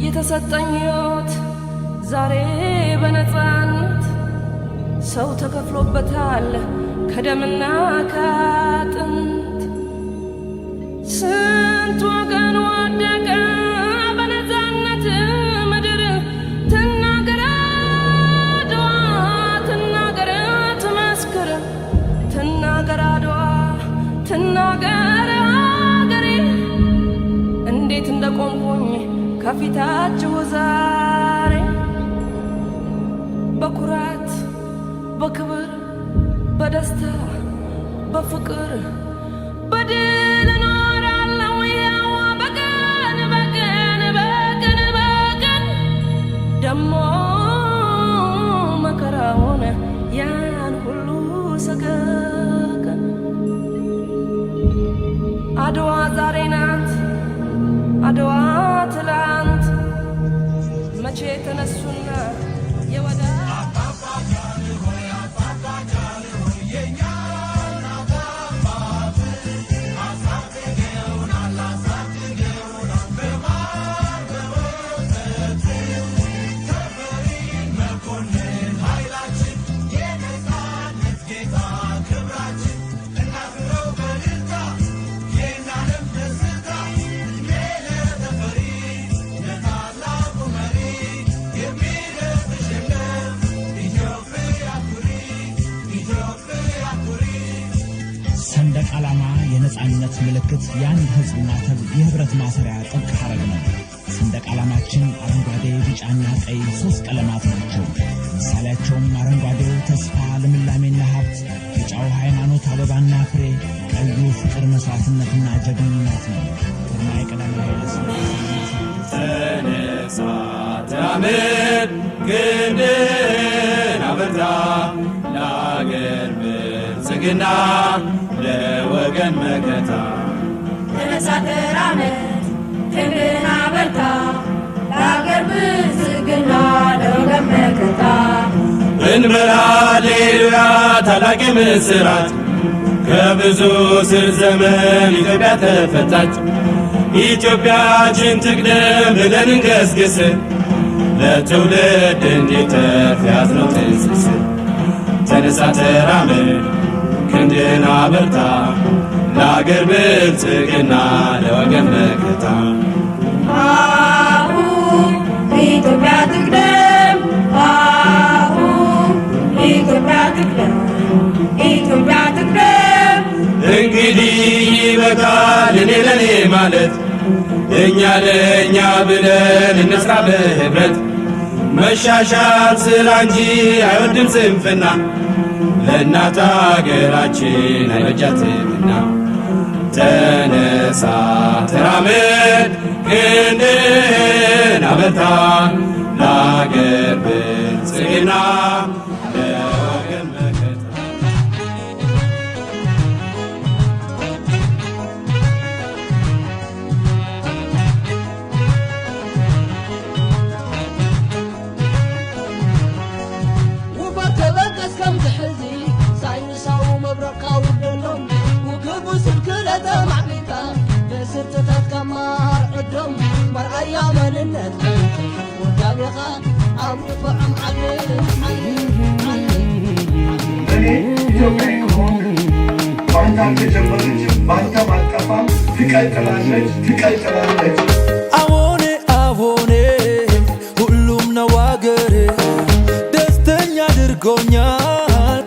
የተሰጠኝ ሕይወት ዛሬ በነፃነት ሰው ተከፍሎበታል ከደምና ከአጥንት ስንት ወገን ወደቀ በነፃነት ምድር ትናገር አድዋ ትናገር ትመስክር ትናገር አድዋ ትናገር አገሬ እንዴት እንደቆምኩኝ ከፊታችሁ ዛሬ በኩራት በክብር በደስታ በፍቅር በድል እኖራለሁ ያው በቀን በቀን በቀን በቀን ደሞ መከራውን ያን ሁሉ ሰቀቀን አድዋ ዛሬ ናት አድዋ ትላንት መቼ ተነሱና የወዳ ሰንደቅ ዓላማ የነጻነት ምልክት የአንድ ሕዝብና የህብረት ማሰሪያ ጥብቅ ሐረግ ነው። ሰንደቅ ዓላማችን አረንጓዴ፣ ቢጫና ቀይ ሶስት ቀለማት ናቸው። ምሳሌያቸውም አረንጓዴው ተስፋ፣ ልምላሜና ሀብት፣ ቢጫው ሃይማኖት፣ አበባና ፍሬ፣ ቀዩ ፍቅር፣ መስዋዕትነትና ጀግንነት ነው። ግርማዊ ቀዳማዊ ኃይለ ሥላሴ ተነሳ ተራመድ ክንድህን አበርታ ለአገር ብልጽግና ለወገን መከታ ተነሳ ተራመድ ክንድህን አበርታ ለአገር ብልጽግና ለወገን መከታ እንበል ሃሌሉያ ታላቅ ምስራት ከብዙ ስር ዘመን ኢትዮጵያ ተፈታች። ኢትዮጵያችን ትቅደም ብለን እንገስግስ ለትውልድ እንዲተርፍ ያዝነው ትስስር ተነሳ ተራመድ ክንድህን አበርታ ለአገር ብልጽግና ለወገን መከታ አሁን ኢትዮጵያ ትቅደም አሁን ኢትዮጵያ ትቅደም ኢትዮጵያ ትቅደም እንግዲህ ይበቃል እኔ ለኔ ማለት እኛ ለእኛ ብለን እንስራ በህብረት መሻሻል ስራ እንጂ አይወድም ስንፍና ለእናት አገራችን አይበጃትምና ተነሳ ተራመድ ክንድህን አበርታ ለአገር ብልጽግና ለወገን መከታ ውበት ተበቀስ ከም ዝሕዚ ሳይንሳዊ መብረቃዊ ደሎም ውግቡ ስልክ ለተማዕቢልካ ብስርትታት ከማር ዕዶም መርኣያ መንነት ወዳቤኻ ኣብ ርፍዖም እኔ ኢትዮጵያዊ ከሆንክ ባንተ አልተጀመረችም፣ ባንተ ማጠፋም ትቀጥላለች ትቀጥላለች። አዎኔ አዎኔ ሁሉም ነው አገሬ ደስተኛ አድርጎኛል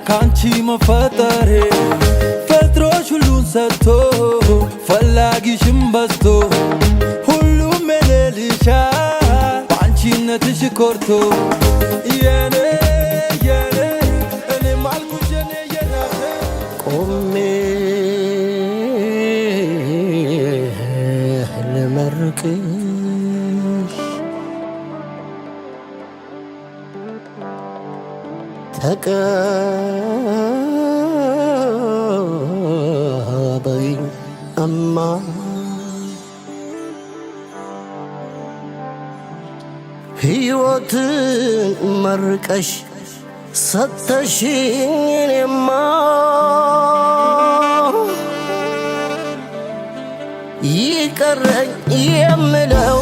ካንቺ መፈጠሬ ፈጥሮሽ ሁሉን ሰጥቶ ፈላጊሽም በዝቶ ሁሉም የሌልሻል በአንቺነትሽ ኮርቶ የኔ የኔ እኔም አልኩሽ የኔ የራሴ ቆሜ ልመርቅሽ ተቀበይኝ እማ ሕይወትን መርቀሽ ሰተሽኝ እኔማ ይቀረኝ የምለው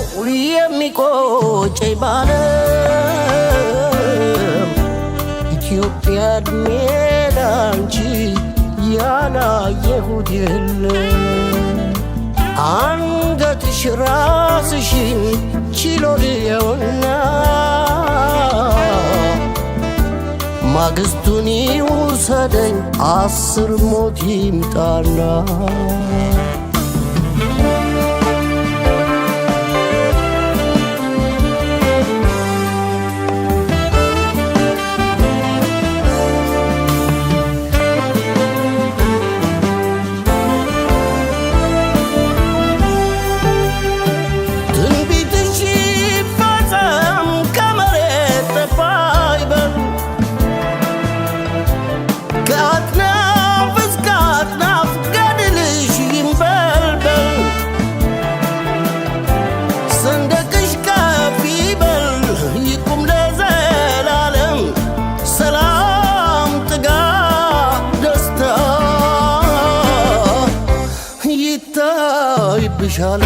የሚቆም ስጨይ ባለም ኢትዮጵያ እድሜ ላንቺ ያላየሁት የለም አንገትሽ ራስሽን ችሎ ልየውና ማግስቱን ይውሰደኝ 10 ሞት ይምጣና ይታይብሻል